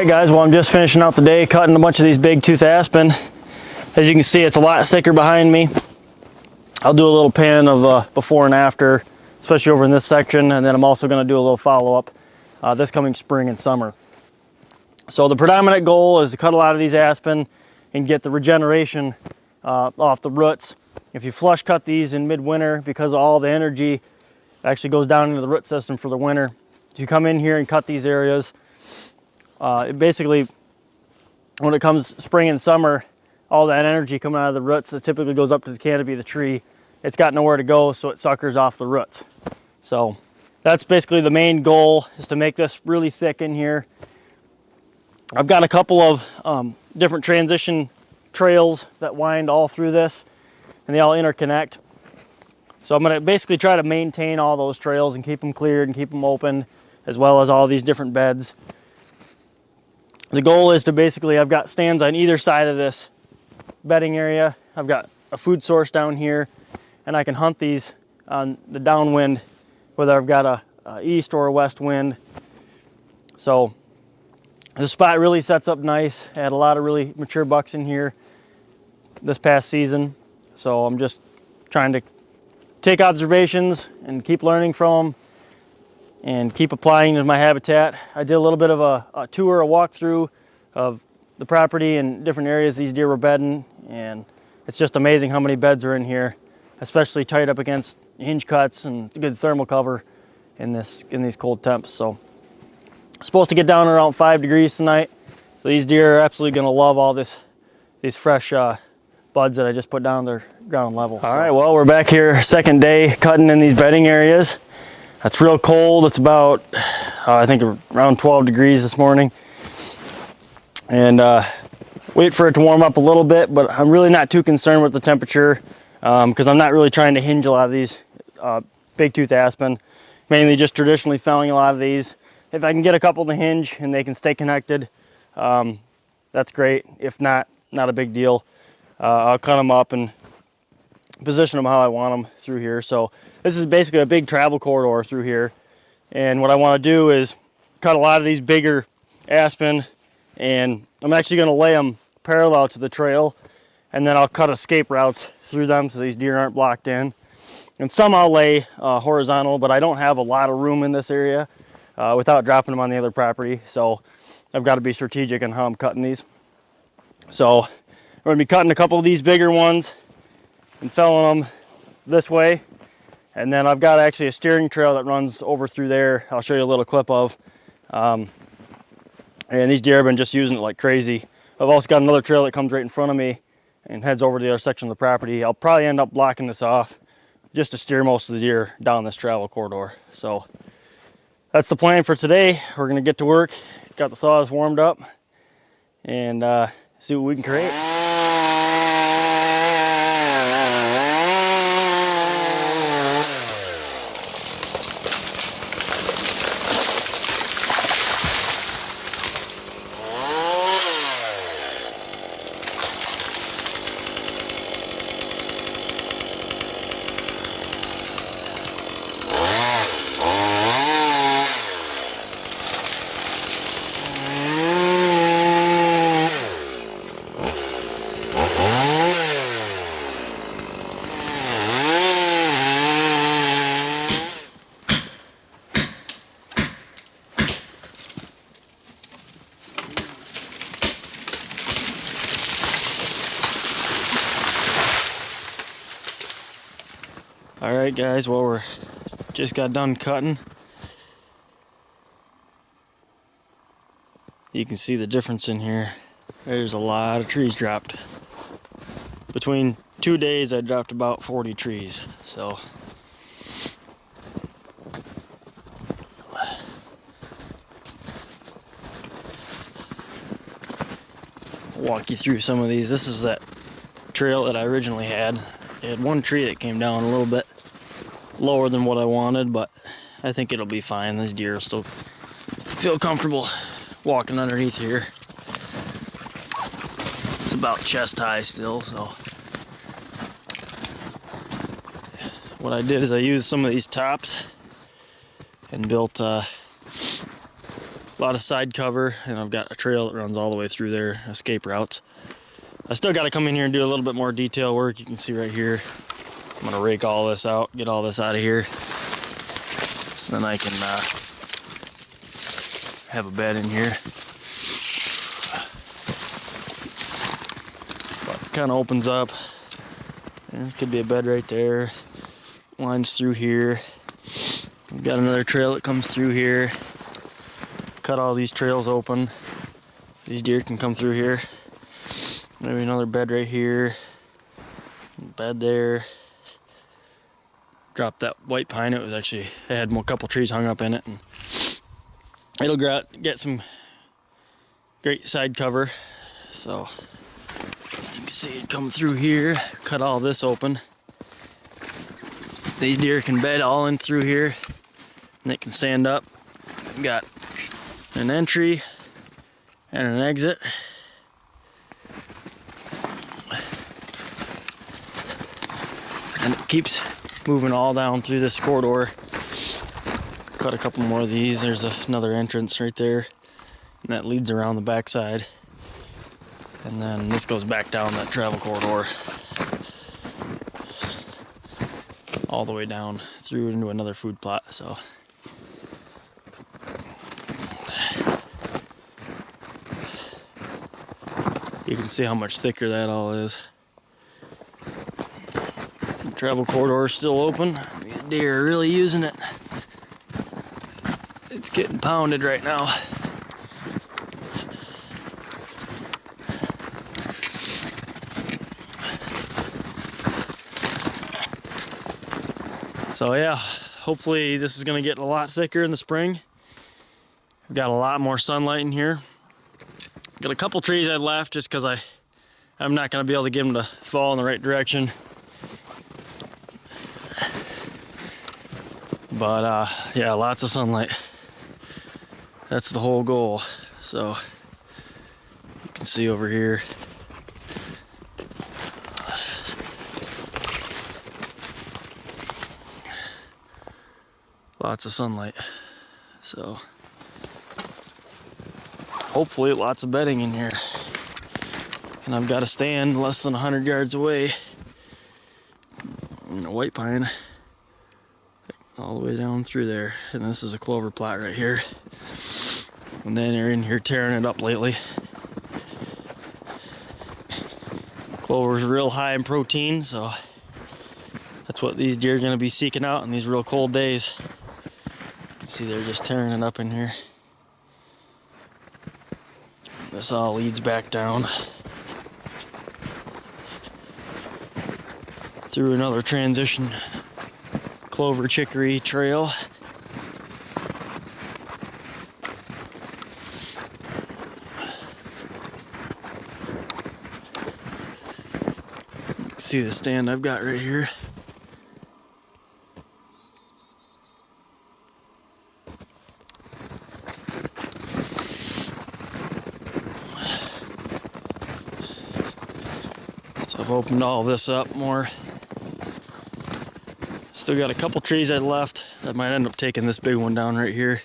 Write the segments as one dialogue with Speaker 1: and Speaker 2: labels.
Speaker 1: Alright guys, well I'm just finishing out the day cutting a bunch of these Big Tooth Aspen. As you can see, it's a lot thicker behind me. I'll do a little pan of before and after, especially over in this section, and then I'm also going to do a little follow-up this coming spring and summer. So the predominant goal is to cut a lot of these aspen and get the regeneration off the roots. If you flush cut these in midwinter, because all the energy actually goes down into the root system for the winter, if you come in here and cut these areas, it basically, when it comes spring and summer, all that energy coming out of the roots, it typically goes up to the canopy of the tree. It's got nowhere to go, so it suckers off the roots. So that's basically the main goal, is to make this really thick in here. I've got a couple of different transition trails that wind all through this, and they all interconnect. So I'm going to basically try to maintain all those trails and keep them cleared and keep them open, as well as all these different beds. The goal is to basically, I've got stands on either side of this bedding area. I've got a food source down here, and I can hunt these on the downwind, whether I've got a east or a west wind. So the spot really sets up nice. I had a lot of really mature bucks in here this past season, so I'm just trying to take observations and keep learning from them and keep applying to my habitat. I did a little bit of a tour, a walkthrough of the property and different areas these deer were bedding, and it's just amazing how many beds are in here, especially tight up against hinge cuts, and it's a good thermal cover in these cold temps. So supposed to get down around 5 degrees tonight, so these deer are absolutely going to love all these fresh buds that I just put down their ground level. All right, well, we're back here second day cutting in these bedding areas. It's real cold. It's about I think around 12 degrees this morning, and wait for it to warm up a little bit, but I'm really not too concerned with the temperature because I'm not really trying to hinge a lot of these Big Tooth Aspen, mainly just traditionally felling a lot of these. If I can get a couple to hinge and they can stay connected, that's great. If not, not a big deal. I'll cut them up and position them how I want them through here. So this is basically a big travel corridor through here, and what I want to do is cut a lot of these bigger aspen, and I'm actually going to lay them parallel to the trail, and then I'll cut escape routes through them so these deer aren't blocked in. And some I'll lay horizontal, but I don't have a lot of room in this area without dropping them on the other property, so I've got to be strategic on how I'm cutting these. So we're going to be cutting a couple of these bigger ones and felling them this way, and then I've got actually a steering trail that runs over through there. I'll show you a little clip of, and these deer have been just using it like crazy. I've also got another trail that comes right in front of me and heads over to the other section of the property. I'll probably end up blocking this off just to steer most of the deer down this travel corridor. So that's the plan for today. We're gonna get to work, got the saws warmed up, and see what we can create. All right, guys, well, we're just got done cutting. You can see the difference in here. There's a lot of trees dropped. Between 2 days, I dropped about 40 trees, so. I'll walk you through some of these. This is that trail that I originally had. It had one tree that came down a little bit lower than what I wanted, but I think it'll be fine. These deer will still feel comfortable walking underneath here. It's about chest high still, so. What I did is I used some of these tops and built a lot of side cover, and I've got a trail that runs all the way through there, escape routes. I still got to come in here and do a little bit more detail work. You can see right here, I'm going to rake all this out, get all this out of here, so then I can have a bed in here. But it kind of opens up. There could be a bed right there. Lines through here. We've got another trail that comes through here. Cut all these trails open. These deer can come through here. Maybe another bed right here. Bed there. Dropped that white pine. It was actually, it had a couple trees hung up in it, and it'll get some great side cover. So you can see it come through here. Cut all this open. These deer can bed all in through here, and they can stand up. We've got an entry and an exit. And it keeps moving all down through this corridor. Cut a couple more of these. There's another entrance right there, and that leads around the backside. And then this goes back down that travel corridor, all the way down through into another food plot. So you can see how much thicker that all is. The travel corridor is still open. The deer are really using it. It's getting pounded right now. So yeah, hopefully this is going to get a lot thicker in the spring. We've got a lot more sunlight in here. Got a couple trees I left just because I'm not going to be able to get them to fall in the right direction. But yeah, lots of sunlight. That's the whole goal. So you can see over here. Lots of sunlight. So hopefully lots of bedding in here. And I've got a stand less than 100 yards away in a white pine all the way down through there. And this is a clover plot right here. And then they're in here tearing it up lately. Clover's real high in protein, so that's what these deer are going to be seeking out in these real cold days. You can see they're just tearing it up in here. This all leads back down through another transition clover chicory trail. See the stand I've got right here. So I've opened all this up more. Still got a couple trees I left that might end up taking this big one down right here.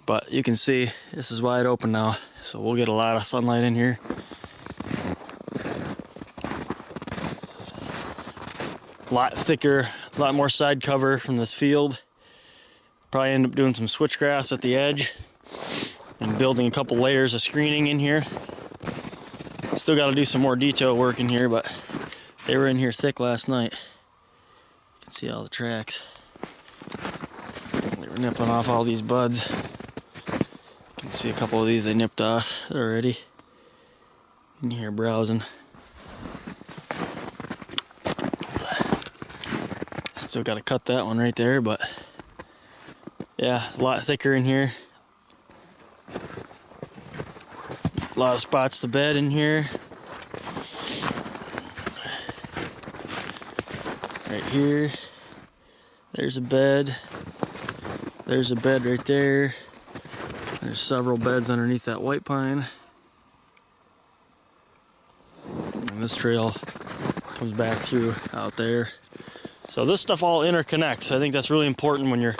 Speaker 1: But you can see this is wide open now, so we'll get a lot of sunlight in here. A lot thicker, a lot more side cover from this field. Probably end up doing some switchgrass at the edge and building a couple layers of screening in here. Still got to do some more detail work in here, but they were in here thick last night. You can see all the tracks. They were nipping off all these buds. You can see a couple of these they nipped off already. In here browsing. Still got to cut that one right there, but yeah, a lot thicker in here. A lot of spots to bed in here. Right here. There's a bed. There's a bed right there. There's several beds underneath that white pine. And this trail comes back through out there. So this stuff all interconnects. I think that's really important when you're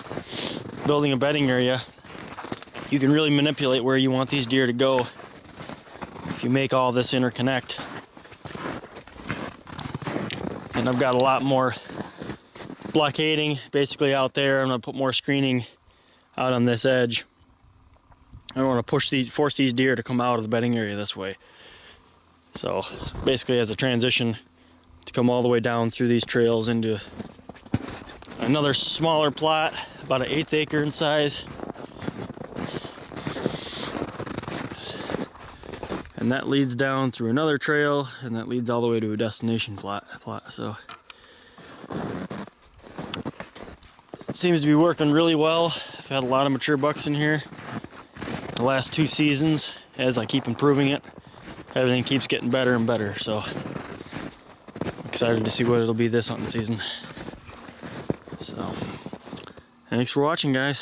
Speaker 1: building a bedding area. you can really manipulate where you want these deer to go if you make all this interconnect. And I've got a lot more blockading basically out there. I'm gonna put more screening out on this edge. I don't want to force these deer to come out of the bedding area this way. So basically as a transition to come all the way down through these trails into another smaller plot, about an 1/8 acre in size. And that leads down through another trail, and that leads all the way to a destination plot. So it seems to be working really well. I've had a lot of mature bucks in here the last 2 seasons. As I keep improving it, everything keeps getting better and better. So I'm excited to see what it'll be this hunting season. So thanks for watching, guys.